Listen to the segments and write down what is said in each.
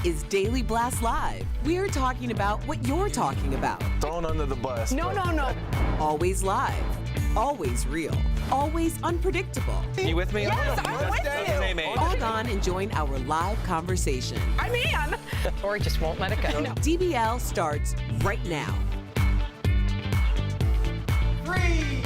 is Daily Blast Live. We're talking about what you're talking about. Thrown under the bus. No. Always live, always real, always unpredictable. You with me? Yes, I'm with you. Log on and join our live conversation. I'm in. Tori just won't let it go. No. DBL starts right now. 3,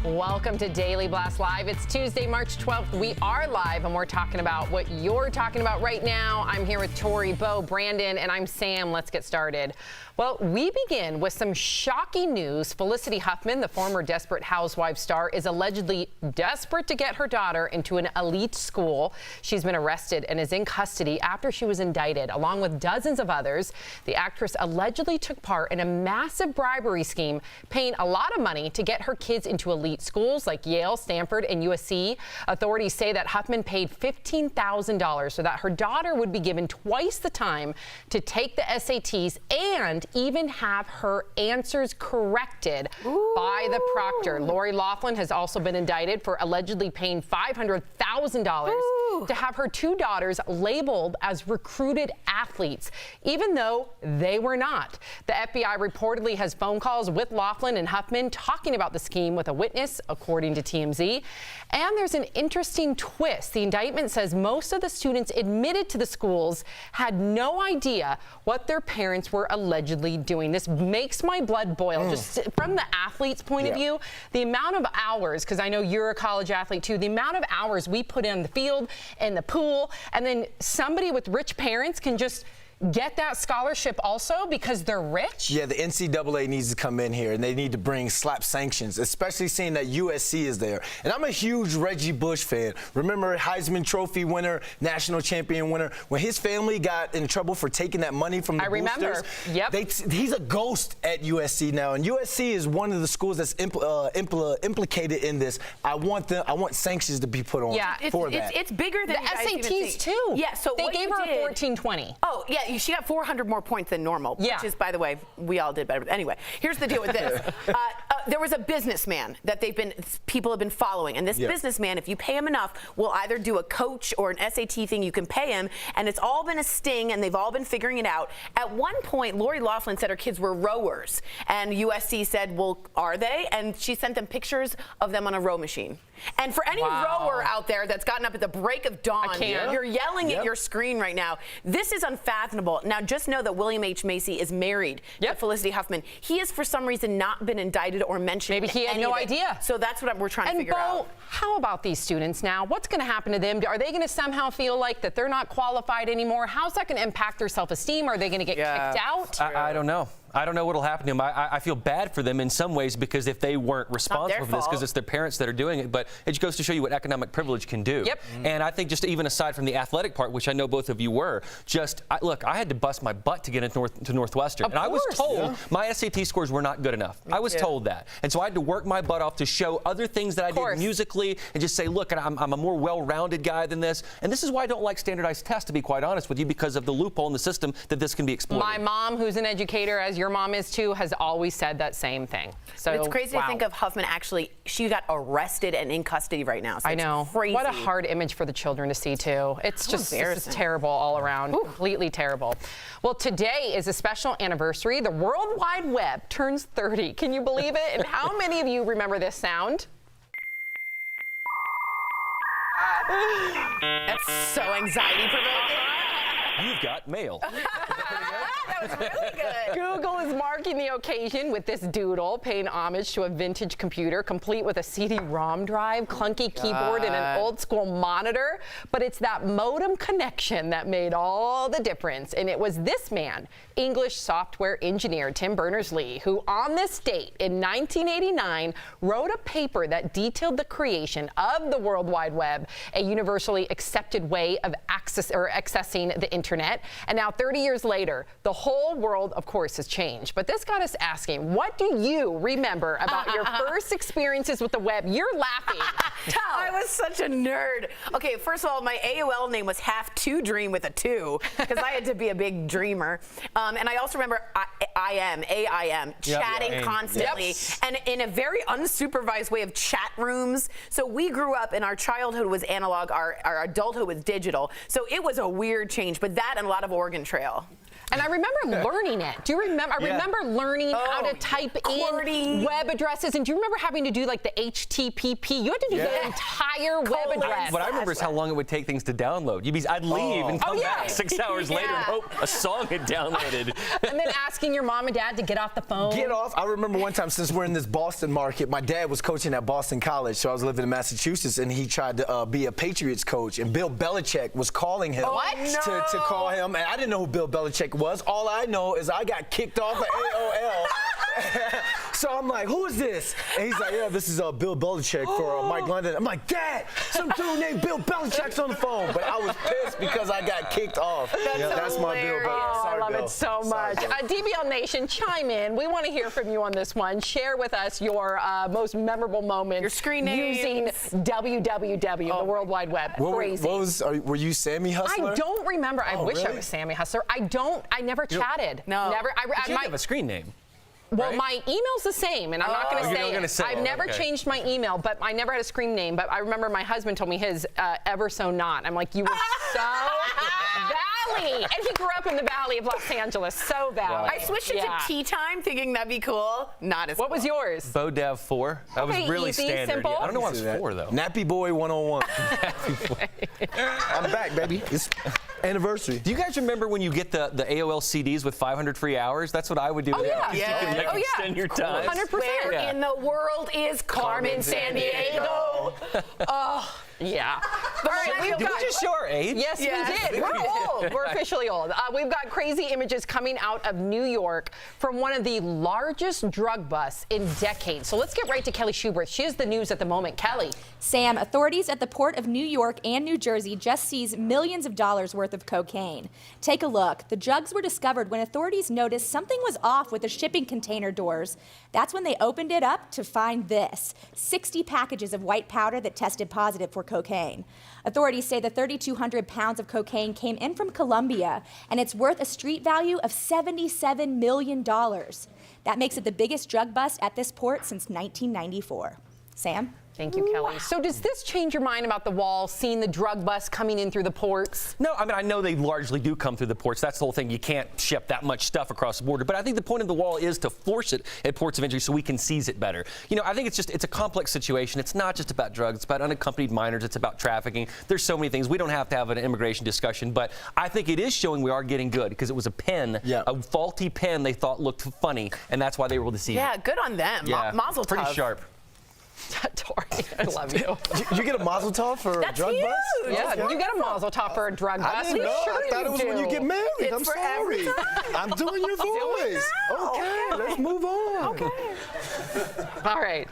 2. Welcome to Daily Blast Live. It's Tuesday, March 12th. We are live, and we're talking about what you're talking about right now. I'm here with Tori, Bo, Brandon, and I'm Sam. Let's get started. Well, we begin with some shocking news. Felicity Huffman, the former Desperate Housewives star, is allegedly desperate to get her daughter into an elite school. She's been arrested and is in custody after she was indicted, along with dozens of others. The actress allegedly took part in a massive bribery scheme, paying a lot of money to get her kids into elite schools like Yale, Stanford, and USC. Authorities say that Huffman paid $15,000 so that her daughter would be given twice the time to take the SATs and even have her answers corrected by the proctor. Loughlin has also been indicted for allegedly paying $500,000 to have her two daughters labeled as recruited athletes, even though they were not. The FBI reportedly has phone calls with Loughlin and Huffman talking about the scheme with a witness, according to TMZ. And there's an interesting twist. The indictment says most of the students admitted to the schools had no idea what their parents were allegedly doing. This makes my blood boil. Just from the athlete's point of view, the amount of hours, because I know you're a college athlete too, the amount of hours we put in the field and the pool, and then somebody with rich parents can just get that scholarship also because they're rich? Yeah, the NCAA needs to come in here, and they need to bring slap sanctions, especially seeing that USC is there. And I'm a huge Reggie Bush fan. Remember Heisman Trophy winner, national champion winner, when his family got in trouble for taking that money from the boosters? Yep. He's a ghost at USC now, and USC is one of the schools that's implicated in this. I want sanctions to be put on for that. It's bigger than the SATs too. Yeah, so they what gave you her did, 1420. Oh, yeah, she got 400 more points than normal, which is, by the way, we all did better. Anyway, here's the deal with this. There was a businessman that people have been following, and this businessman, if you pay him enough, will either do a coach or an SAT thing you can pay him, and it's all been a sting, and they've all been figuring it out. At one point, Loughlin said her kids were rowers, and USC said, well, are they? And she sent them pictures of them on a row machine. And for any rower out there that's gotten up at the break of dawn, you're yelling at your screen right now. This is unfathomable. Now, just know that William H. Macy is married to Felicity Huffman. He has, for some reason, not been indicted or mentioned. Maybe he had no idea. So that's what we're trying to figure out. How about these students now? What's going to happen to them? Are they going to somehow feel like that they're not qualified anymore? How's that going to impact their self-esteem? Are they going to get kicked out? I don't know. I don't know what will happen to them. I feel bad for them in some ways because if they weren't responsible for this, because it's their parents that are doing it, but it just goes to show you what economic privilege can do. And I think just even aside from the athletic part, which I know both of you were, look, I had to bust my butt to get into Northwestern. And I was told my SAT scores were not good enough. I was told that. And so I had to work my butt off to show other things that I did musically and just say, look, I'm a more well-rounded guy than this. And this is why I don't like standardized tests, to be quite honest with you, because of the loophole in the system that this can be exploited. My mom, who's an educator, as your mom is too, has always said that same thing. So it's crazy to think of Huffman she got arrested and in custody right now. So I know. It's crazy. What a hard image for the children to see too. It's just terrible all around. Completely terrible. Well, today is a special anniversary. The World Wide Web turns 30. Can you believe it? And how many of you remember this sound? That's so anxiety-provoking. You've got mail. That was really good. Google is marking the occasion with this doodle, paying homage to a vintage computer, complete with a CD-ROM drive, clunky keyboard, and an old-school monitor. But it's that modem connection that made all the difference. And it was this man, English software engineer Tim Berners-Lee, who on this date in 1989 wrote a paper that detailed the creation of the World Wide Web, a universally accepted way of accessing the internet. And now 30 years later, the whole world, of course, has changed. But this got us asking, what do you remember about your first experiences with the web? You're laughing. I was such a nerd. Okay, first of all, my AOL name was Have2Dream with a 2 because I had to be a big dreamer. And I also remember AIM, chatting constantly, and in a very unsupervised way of chat rooms. So we grew up, and our childhood was analog, our adulthood was digital. So it was a weird change. But that and a lot of Oregon Trail. And I remember learning it. Do you remember? I remember learning how to type in web addresses. And do you remember having to do like the HTTP? You had to do the entire web address. What I remember is how long it would take things to download. I'd leave and come back 6 hours later and hope a song had downloaded. And then asking your mom and dad to get off the phone. Get off. I remember one time, since we're in this Boston market, my dad was coaching at Boston College, so I was living in Massachusetts, and he tried to be a Patriots coach, and Bill Belichick was calling him to call him, and I didn't know who Bill Belichick was. All I know is I got kicked off of AOL. So I'm like, who is this? And he's like, yeah, this is Bill Belichick for Mike London. I'm like, Dad, some dude named Bill Belichick's on the phone. But I was pissed because I got kicked off. That's my Bill. I love Bill. it so much. DBL Nation, chime in. We want to hear from you on this one. Share with us your most memorable moments. Your screen names. Using www, the World Wide Web. Crazy. Were you Sammy Hustler? I don't remember. I wish I was Sammy Hustler. I never chatted. No. Never. You have a screen name. Well, my email's the same, and I'm not going to say it. I've never changed my email, but I never had a screen name. But I remember my husband told me his ever so not. I'm like, you were so Valley. And he grew up in the Valley of Los Angeles, so Valley. I switched it to tea time, thinking that'd be cool. Not as What was yours? Bodev 4. That was really easy, standard. simple. I don't know why it was 4, though. Nappy Boy 101. I'm back, baby. It's anniversary. Do you guys remember when you get the AOL CDs with 500 free hours? That's what I would do. Oh, yeah. You can extend your time. 100%. Where in the world is Carmen Sandiego? Oh, yeah. All right, Did we just show our age? Yes, we did. We're old. We're officially old. We've got crazy images coming out of New York from one of the largest drug busts in decades. So let's get right to Kelly Schubert. She has the news at the moment. Kelly. Sam, authorities at the Port of New York and New Jersey just seized millions of dollars worth of cocaine. Take a look. The drugs were discovered when authorities noticed something was off with the shipping container doors. That's when they opened it up to find this: 60 packages of white powder that tested positive for cocaine. Authorities say the 3,200 pounds of cocaine came in from Colombia, and it's worth a street value of $77 million. That makes it the biggest drug bust at this port since 1994. Sam? Thank you, Kelly. So does this change your mind about the wall, seeing the drug bust coming in through the ports? No, I mean, I know they largely do come through the ports. That's the whole thing. You can't ship that much stuff across the border. But I think the point of the wall is to force it at ports of entry so we can seize it better. You know, I think it's a complex situation. It's not just about drugs. It's about unaccompanied minors. It's about trafficking. There's so many things. We don't have to have an immigration discussion. But I think it is showing we are getting good, because it was a pen, a faulty pen they thought looked funny, and that's why they were able to seize it. Yeah, good on them. Yeah, Mazel tov. pretty sharp. Tori, I love you. You get a mazel tov for a drug bust? Yeah, you get a mazel tov for a drug bust. I didn't know. Sure I thought it was when you get married. It's I'm for sorry. I'm doing your voice. Okay, let's move on. Okay. All right.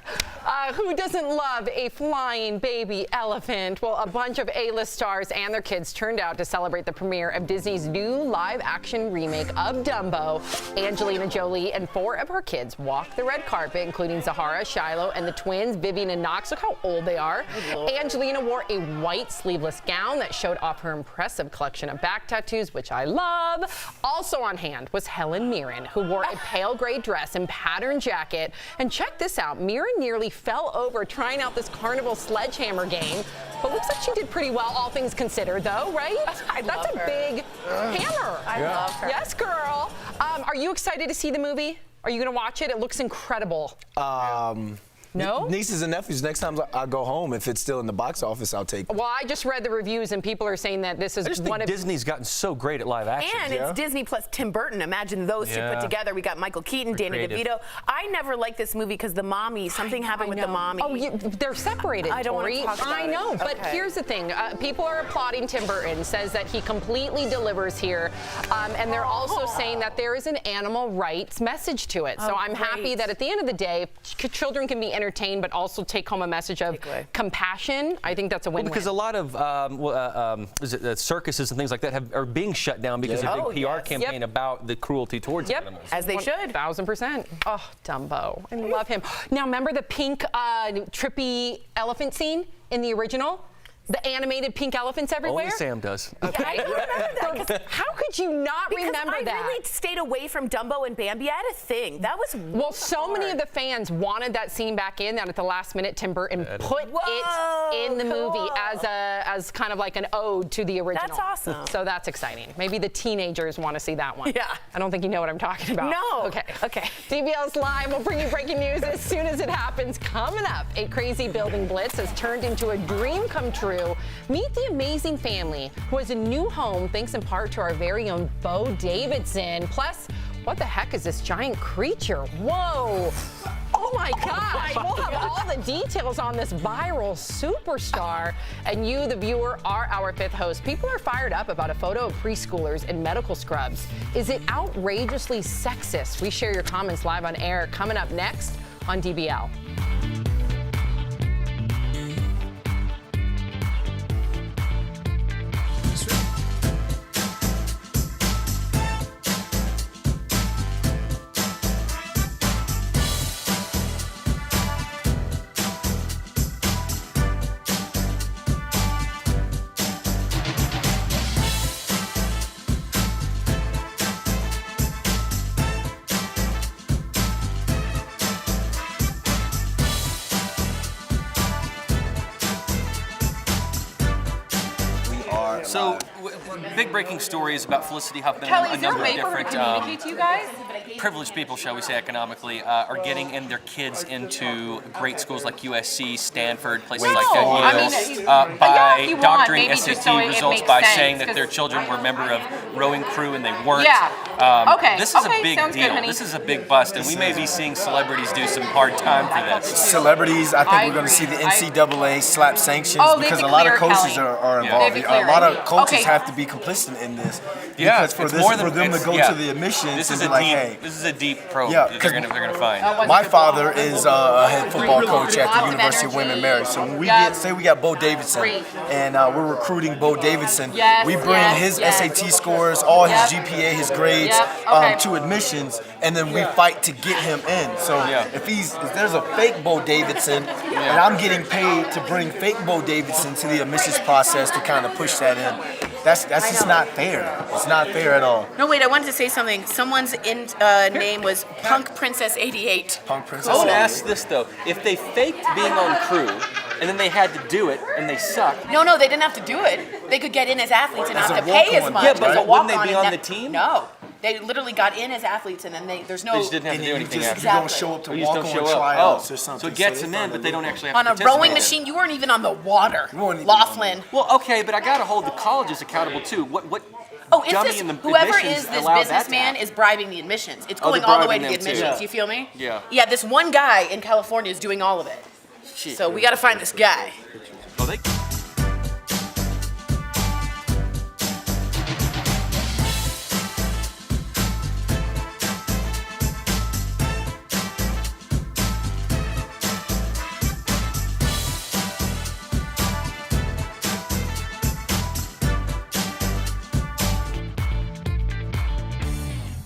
Who doesn't love a flying baby elephant? Well, a bunch of A-list stars and their kids turned out to celebrate the premiere of Disney's new live-action remake of Dumbo. Angelina Jolie and 4 of her kids walked the red carpet, including Zahara, Shiloh, and the twins, Vivian and Knox. Look how old they are. Angelina wore a white sleeveless gown that showed off her impressive collection of back tattoos, which I love. Also on hand was Helen Mirren, who wore a pale gray dress and patterned jacket. And check this out. Mirren nearly fell over trying out this carnival sledgehammer game, but looks like she did pretty well, all things considered, though, right? That's a big hammer. I love her. Yes, girl. Are you excited to see the movie? Are you going to watch it? It looks incredible. No? Nieces and nephews, next time I go home, if it's still in the box office, I'll take it. Well, I just read the reviews, and people are saying that this is I just think Disney's gotten so great at live action. And it's Disney plus Tim Burton. Imagine those two put together. We got Michael Keaton, Danny DeVito. I never liked this movie because the mommy, something happened with the mommy. Oh, they're separated, I don't want to talk about I know, it. but here's the thing. People are applauding Tim Burton, says that he completely delivers here. And they're also saying that there is an animal rights message to it. So I'm happy that at the end of the day, children can be entertained, but also take home a message of compassion. I think that's a win-win. Because a lot of circuses and things like that are being shut down because of a big PR campaign about the cruelty towards animals. As they should. 1,000%. Oh, Dumbo. I love him. Now, remember the pink, trippy elephant scene in the original? The animated pink elephants everywhere? Only Sam does. Okay. I don't remember that. How could you not remember that? I really stayed away from Dumbo and Bambi. I had a thing. That was Well, so many of the fans wanted that scene back in, that at the last minute Tim Burton put it in the movie as kind of like an ode to the original. That's awesome. So that's exciting. Maybe the teenagers want to see that one. Yeah. I don't think you know what I'm talking about. No. Okay. Okay. DBL's Live will bring you breaking news as soon as it happens. Coming up, a crazy building blitz has turned into a dream come true. Meet the amazing family who has a new home thanks in part to our very own Bo Davidson. Plus, what the heck is this giant creature? Whoa! Oh my gosh! We'll have all the details on this viral superstar. And you, the viewer, are our fifth host. People are fired up about a photo of preschoolers in medical scrubs. Is it outrageously sexist? We share your comments live on air coming up next on DBL. So, big breaking stories about Felicity Huffman Kelly, and is there a number of way for her to different communicate to you guys? privileged people, shall we say, economically, are getting in their kids into great schools like USC, Stanford, places like that. I Yale, mean, by if you want, doctoring maybe just SAT so it results makes by sense, saying that 'cause- their children were a member of rowing crew and they weren't. Yeah. Okay. This is Okay, a big sounds good, deal. honey. This is a big bust, and we may be seeing celebrities do some hard time for this. Celebrities, I think I we're going to see the agree. NCAA slap sanctions Oh, they because a have lot to of clear coaches Kelly. are Yeah. involved. They have to A clear lot it. of coaches Okay. have to be complicit in this. Yeah, Because for it's more them to go yeah. to the admissions This is and a be like, deep. hey. This is a deep probe. Yeah, that they're gonna find. My father is a head football coach at the University of William & Mary. So when we say we got Bo Davidson and we're recruiting Bo Davidson, we bring his SAT scores, all his GPA, his grades to admissions, and then we fight to get him in. So if there's a fake Bo Davidson, and I'm getting paid to bring fake Bo Davidson to the admissions process to kind of push that in, that's just not fair. It's not fair at all. No, wait, I wanted to say something. Someone's name was Punk Princess 88. Punk Princess. I want to ask this though: if they faked being on crew, and then they had to do it, and they sucked. No, they didn't have to do it. They could get in as athletes and As not a have to pay as walk-on, much. Yeah, but As a wouldn't they walk-on be and on the team? No. They literally got in as athletes and then there's no... They just didn't have to do anything after. You don't show up to You just walk don't on show up. tryouts Oh, or something. so it gets they them in, find but a they don't little- actually have On to a participate rowing in it. machine, you weren't even on the water. weren't even Loughlin. Well, okay, but I got to hold the colleges accountable too. What? Oh, it's dummy this, in the whoever admissions is this allowed that to businessman happen? is bribing the admissions. It's Oh, going they're all the way to bribing the them too. admissions. Yeah. You feel me? Yeah. Yeah, this one guy in California is doing all of it. Shit. So we got to find this guy. Oh, they.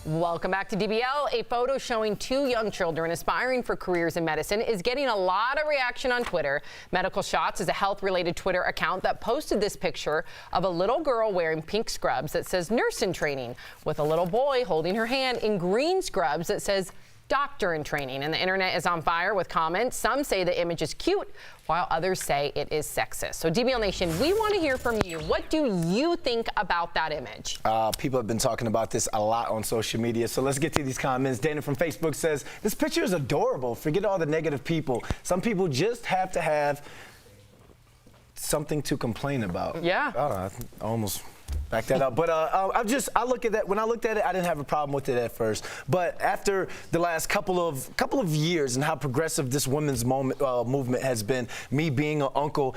Welcome back to DBL. A photo showing two young children aspiring for careers in medicine is getting a lot of reaction on Twitter. Medical Shots is a health-related Twitter account that posted this picture of a little girl wearing pink scrubs that says nurse in training, with a little boy holding her hand in green scrubs that says doctor in training. And the internet is on fire with comments. Some say the image is cute, while others say it is sexist. So DBL Nation, we want to hear from you. What do you think about that image? People have been talking about this a lot on social media, so let's get to these comments. Dana from Facebook says, this picture is adorable. Forget all the negative people. Some people just have to have something to complain about. Yeah. I don't know, I almost back that up. But I look at that. When I looked at it, I didn't have a problem with it at first. But after the last couple of years and how progressive this women's movement has been, me being an uncle,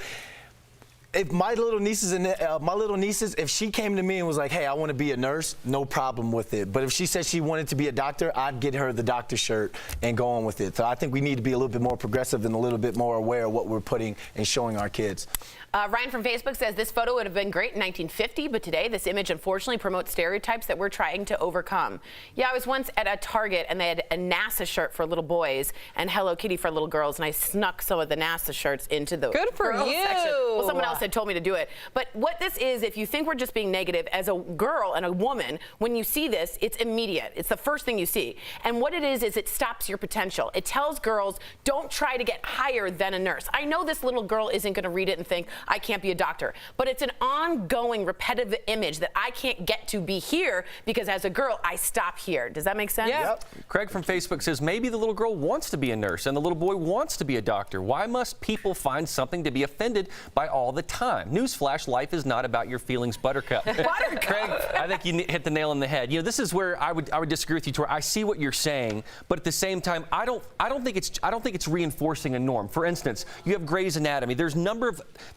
if my little nieces if she came to me and was like, hey, I want to be a nurse, no problem with it. But if she said she wanted to be a doctor, I'd get her the doctor shirt and go on with it. So I think we need to be a little bit more progressive and a little bit more aware of what we're putting and showing our kids. Ryan from Facebook says this photo would have been great in 1950, but today this image unfortunately promotes stereotypes that we're trying to overcome. Yeah, I was once at a Target and they had a NASA shirt for little boys and Hello Kitty for little girls, and I snuck some of the NASA shirts into the Good for girls you. section. Well, someone else had told me to do it. But what this is, if you think we're just being negative, as a girl and a woman, when you see this, it's immediate. It's the first thing you see. And what it is it stops your potential. It tells girls, don't try to get higher than a nurse. I know this little girl isn't going to read it and think, I can't be a doctor. But it's an ongoing, repetitive image that I can't get to be here because as a girl, I stop here. Does that make sense? Yeah. Yep. Craig from Facebook says maybe the little girl wants to be a nurse and the little boy wants to be a doctor. Why must people find something to be offended by all the time? Newsflash, life is not about your feelings, Buttercup. Buttercup. Craig, I think you hit the nail on the head. You know, this is where I would disagree with you, Tori. I see what you're saying, but at the same time, I don't think it's reinforcing a norm. For instance, you have Grey's Anatomy. There's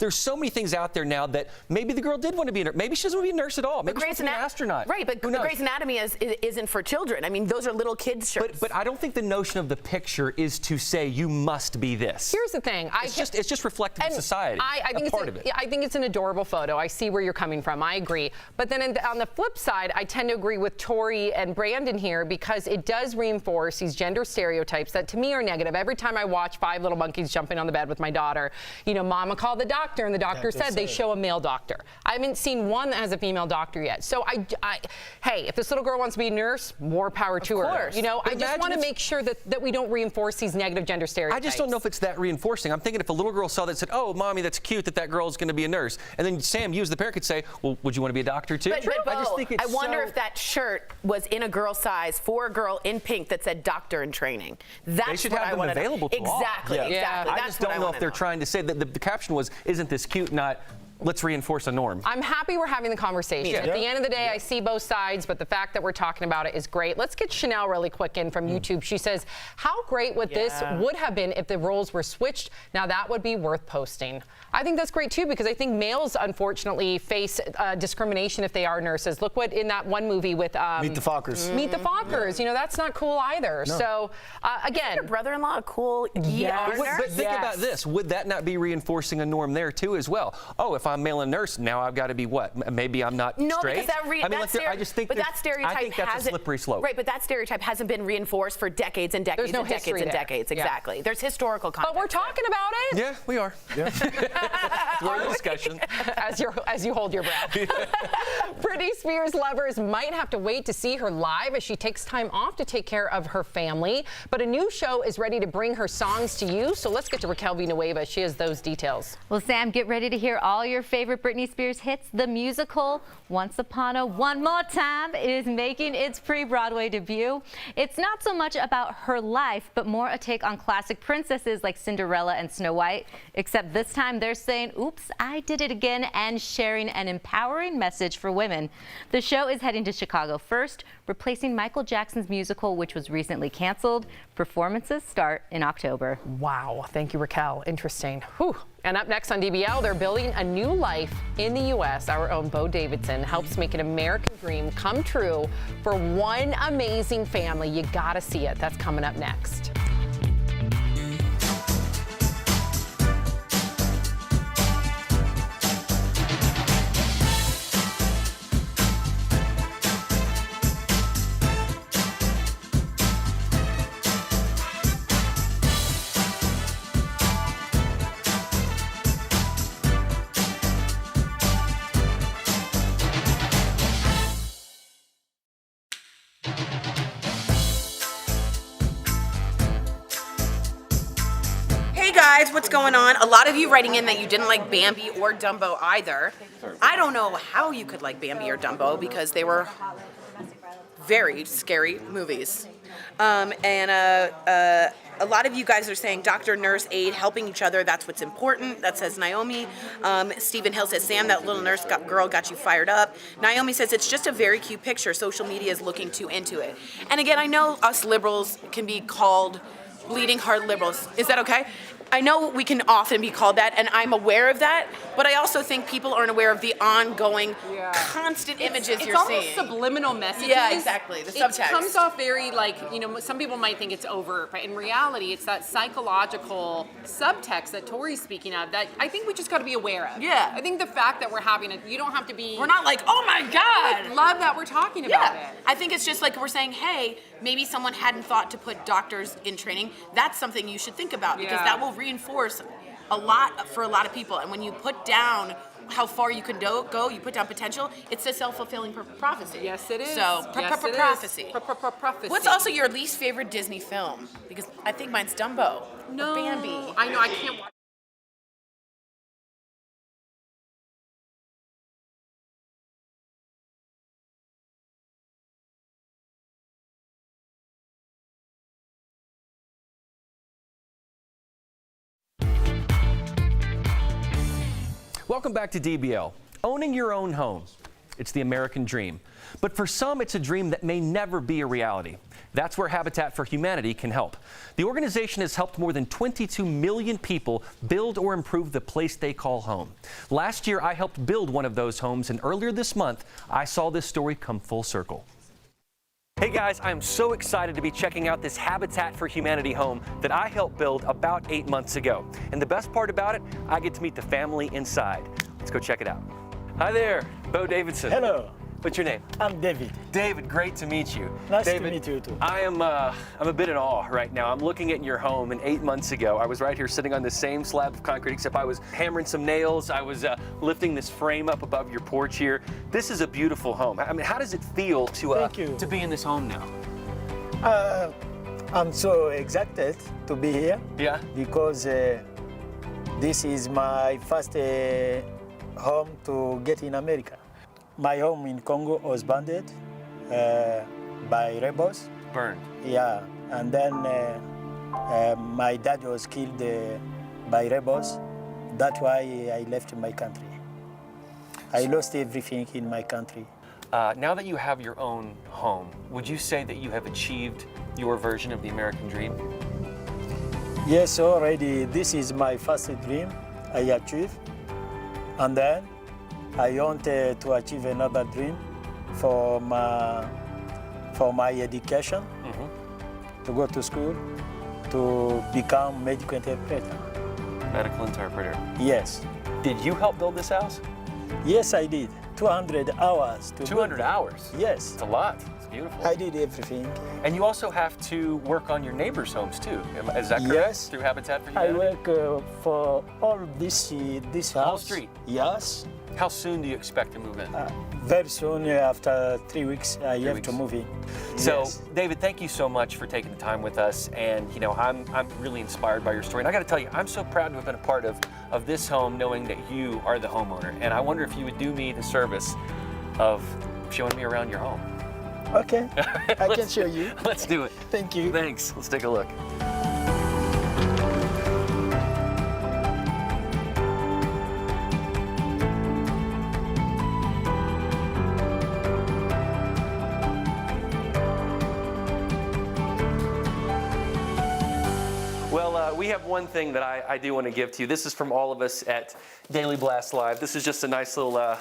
so many things out there now that maybe the girl did want to be a nurse. Maybe she doesn't want to be a nurse at all. Maybe she wants to be an astronaut. Right, but Grey's Anatomy isn't for children. I mean, those are little kids' shirts. But I don't think the notion of the picture is to say you must be this. Here's the thing. It's just reflective of society. I think it's an adorable photo. I see where you're coming from. I agree. But then on the flip side, I tend to agree with Tori and Brandon here because it does reinforce these gender stereotypes that to me are negative. Every time I watch Five Little Monkeys jumping on the bed with my daughter, you know, Mama called the doctor and the doctor said they show a male doctor. I haven't seen one that has a female doctor yet. So hey, if this little girl wants to be a nurse, more power to her. You know, I just want to make sure that we don't reinforce these negative gender stereotypes. I just don't know if it's that reinforcing. I'm thinking if a little girl saw that and said, oh, Mommy, that's cute that girl's going to be a nurse. And then Sam, you as the parent could say, well, would you want to be a doctor too? But I just think it's I wonder if that shirt was in a girl size for a girl in pink that said doctor in training. That's they should what have I them want available to all. Exactly. I just don't know if they're trying to say that the caption was, isn't this cute, not let's reinforce a norm. I'm happy we're having the conversation. At the end of the day, I see both sides, but the fact that we're talking about it is great. Let's get Chanel really quick in from YouTube. She says, how great would this would have been if the roles were switched? Now that would be worth posting. I think that's great too, because I think males unfortunately face discrimination if they are nurses. Look what in that one movie with Meet the Fockers. Meet the Fockers. You know, that's not cool either. No. So again, your brother-in-law a cool nurse? But think about this. Would that not be reinforcing a norm there too as well? Oh, if I'm male and nurse, now I've got to be what? Maybe I'm not straight? Because I just think that stereotype I think that's a slippery slope. Right, but that stereotype hasn't been reinforced for decades and decades and decades and decades. Exactly. Yeah. There's historical context. But we're talking about it. Yeah, we are. Yeah. We're in discussion. As you hold your breath. Britney Spears lovers might have to wait to see her live as she takes time off to take care of her family. But a new show is ready to bring her songs to you. So let's get to Raquel Villanueva. She has those details. Well, Sam, get ready to hear all your favorite Britney Spears hits. The musical Once Upon a One More Time is making its pre-Broadway debut. It's not so much about her life, but more a take on classic princesses like Cinderella and Snow White, except this time they're saying, oops, I did it again, and sharing an empowering message for women. The show is heading to Chicago first, replacing Michael Jackson's musical, which was recently canceled. Performances start in October. Wow. Thank you, Raquel. Interesting. Whew. And up next on DBL, they're building a new life in the U.S. Our own Bo Davidson helps make an American dream come true for one amazing family. You gotta see it. That's coming up next. Guys, what's going on? A lot of you writing in that you didn't like Bambi or Dumbo either. I don't know how you could like Bambi or Dumbo because they were very scary movies. A lot of you guys are saying doctor, nurse, aide, helping each other, that's what's important. That says Naomi. Stephen Hill says, Sam, that little nurse girl got you fired up. Naomi says, it's just a very cute picture. Social media is looking too into it. And again, I know us liberals can be called bleeding heart liberals. Is that okay? I know we can often be called that, and I'm aware of that, but I also think people aren't aware of the ongoing, constant images you're seeing. It's almost subliminal messages. Yeah, exactly. The subtext. It comes off very some people might think it's overt, but in reality, it's that psychological subtext that Tori's speaking of that I think we just got to be aware of. Yeah. I think the fact that we're having it, you don't have to be. We're not like, oh my God. I love that we're talking about it. I think it's just like we're saying, hey, maybe someone hadn't thought to put doctors in training. That's something you should think about because that will reinforce a lot for a lot of people. And when you put down how far you can go, you put down potential, it's a self-fulfilling prophecy. Yes, it is. So, prophecy. Prophecy. What's also your least favorite Disney film? Because I think mine's Dumbo. No. Or Bambi. I know, I can't watch. Welcome back to DBL. Owning your own home. It's the American dream. But for some, it's a dream that may never be a reality. That's where Habitat for Humanity can help. The organization has helped more than 22 million people build or improve the place they call home. Last year, I helped build one of those homes, and earlier this month, I saw this story come full circle. Hey guys, I'm so excited to be checking out this Habitat for Humanity home that I helped build about 8 months ago. And the best part about it, I get to meet the family inside. Let's go check it out. Hi there, Bo Davidson. Hello. What's your name? I'm David. David, great to meet you. Nice David, to meet you too. I'm a bit in awe right now. I'm looking at your home, and 8 months ago, I was right here sitting on this same slab of concrete, except I was hammering some nails. I was lifting this frame up above your porch here. This is a beautiful home. I mean, how does it feel to be in this home now? I'm so excited to be here. Yeah. Because this is my first home to get in America. My home in Congo was burned by rebels. Burned. Yeah, and then my dad was killed by rebels. That's why I left my country. I lost everything in my country. Now that you have your own home, would you say that you have achieved your version of the American dream? Yes, already. This is my first dream I achieved. And then I want to achieve another dream for my education, to go to school, to become medical interpreter. Medical interpreter. Yes. Did you help build this house? Yes, I did. 200 hours. 200 hours? Yes. It's a lot. It's beautiful. I did everything. And you also have to work on your neighbors' homes too. Is that correct? Yes. Through Habitat for I Humanity? work for all this house. Whole street? Yes. How soon do you expect to move in? Very soon, after 3 weeks, I have to move in. So, Yes. David, thank you so much for taking the time with us. And, you know, I'm really inspired by your story. And I got to tell you, I'm so proud to have been a part of this home, knowing that you are the homeowner. And I wonder if you would do me the service of showing me around your home. Okay, I can show you. Let's do it. Thank you. Thanks. Let's take a look. Well, we have one thing that I do want to give to you. This is from all of us at Daily Blast Live. This is just a nice little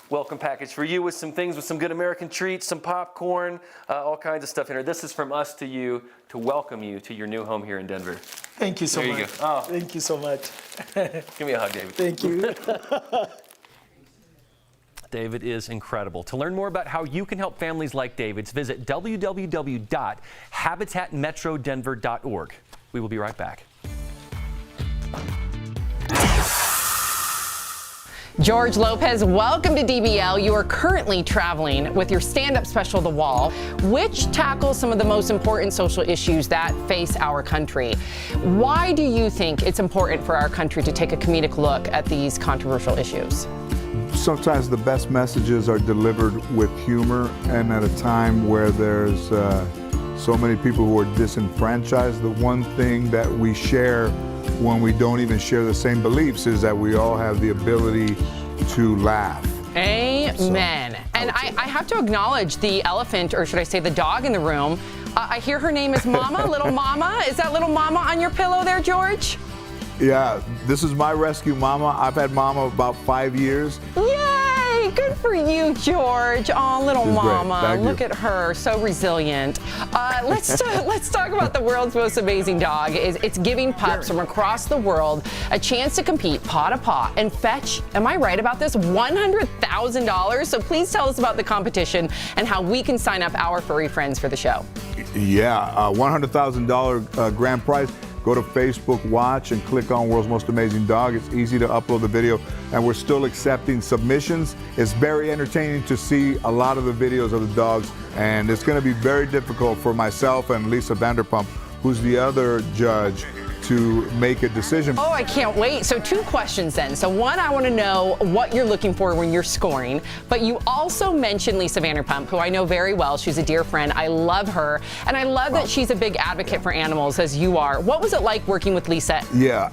welcome package for you with some things, with some good American treats, some popcorn, all kinds of stuff in here. This is from us to you to welcome you to your new home here in Denver. Thank you so There you much. go. Oh. Thank you so much. Give me a hug, David. Thank you. David is incredible. To learn more about how you can help families like David's, visit www.habitatmetrodenver.org. We will be right back. George Lopez, welcome to DBL. You are currently traveling with your stand-up special, The Wall, which tackles some of the most important social issues that face our country. Why do you think it's important for our country to take a comedic look at these controversial issues? Sometimes the best messages are delivered with humor, and at a time where there's so many people who are disenfranchised, the one thing that we share when we don't even share the same beliefs is that we all have the ability to laugh. Amen. And I have to acknowledge the elephant, or should I say the dog in the room. I hear her name is Mama, Little Mama. Is that Little Mama on your pillow there, George? Yeah, this is my rescue mama. I've had mama about 5 years. Yay! Good for you, George. Oh, little mama. Look at her, so resilient. Let's talk about the world's most amazing dog. It's giving pups from across the world a chance to compete paw to paw and fetch, am I right about this, $100,000? So please tell us about the competition and how we can sign up our furry friends for the show. Yeah, $100,000 grand prize. Go to Facebook Watch and click on World's Most Amazing Dog. It's easy to upload the video, and we're still accepting submissions. It's very entertaining to see a lot of the videos of the dogs, and it's going to be very difficult for myself and Lisa Vanderpump, who's the other judge, to make a decision. Oh, I can't wait. So 2 questions then. So one, I want to know what you're looking for when you're scoring, but you also mentioned Lisa Vanderpump, who I know very well. She's a dear friend. I love her, and I love that she's a big advocate for animals, as you are. What was it like working with Lisa? Yeah,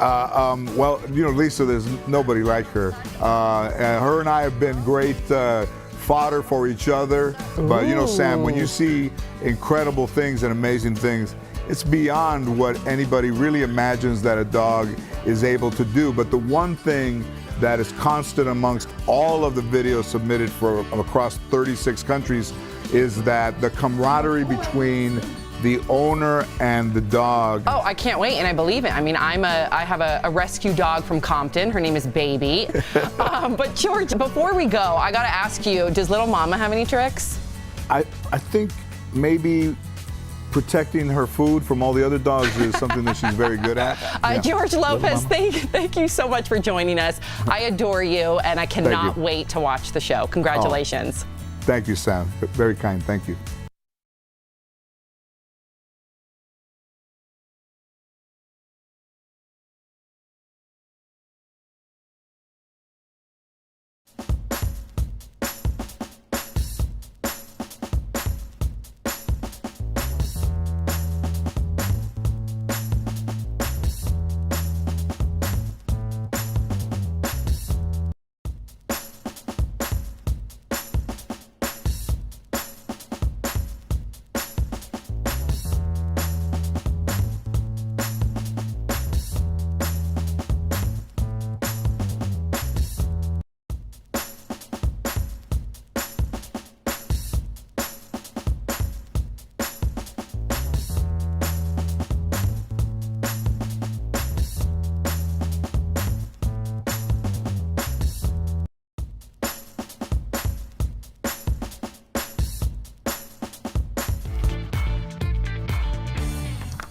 well, you know, Lisa, there's nobody like her. And her and I have been great fodder for each other. But, you know, Sam, when you see incredible things and amazing things, it's beyond what anybody really imagines that a dog is able to do. But the one thing that is constant amongst all of the videos submitted from across 36 countries is that the camaraderie between the owner and the dog. Oh, I can't wait, and I believe it. I mean, I have a rescue dog from Compton. Her name is Baby. But George, before we go, I gotta ask you, does little mama have any tricks? I think maybe protecting her food from all the other dogs is something that she's very good at. Yeah. George Lopez, thank you so much for joining us. I adore you, and I cannot wait to watch the show. Congratulations. Oh, thank you, Sam. Very kind. Thank you.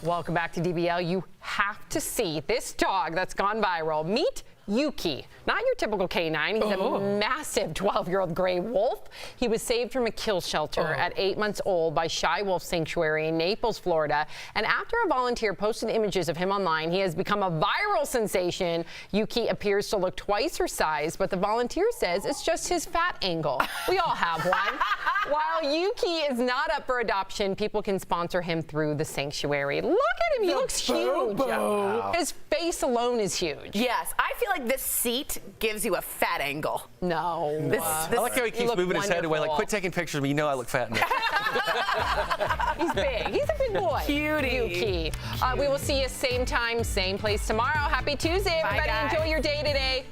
Welcome back to DBL. You have to see this dog that's gone viral. Meet Yuki. Not your typical canine. He's a massive 12-year-old gray wolf. He was saved from a kill shelter at 8 months old by Shy Wolf Sanctuary in Naples, Florida. And after a volunteer posted images of him online, he has become a viral sensation. Yuki appears to look twice her size, but the volunteer says it's just his fat angle. We all have one. While Yuki is not up for adoption, people can sponsor him through the sanctuary. Look at him. He looks huge. Wow. His face alone is huge. Yes. I feel like this seat gives you a fat angle. No. I like how he keeps moving his head away, like, quit taking pictures of me. You know I look fat now. He's big. He's a big boy. Cutie. Yuki. We will see you same time, same place tomorrow. Happy Tuesday, everybody. Enjoy your day today.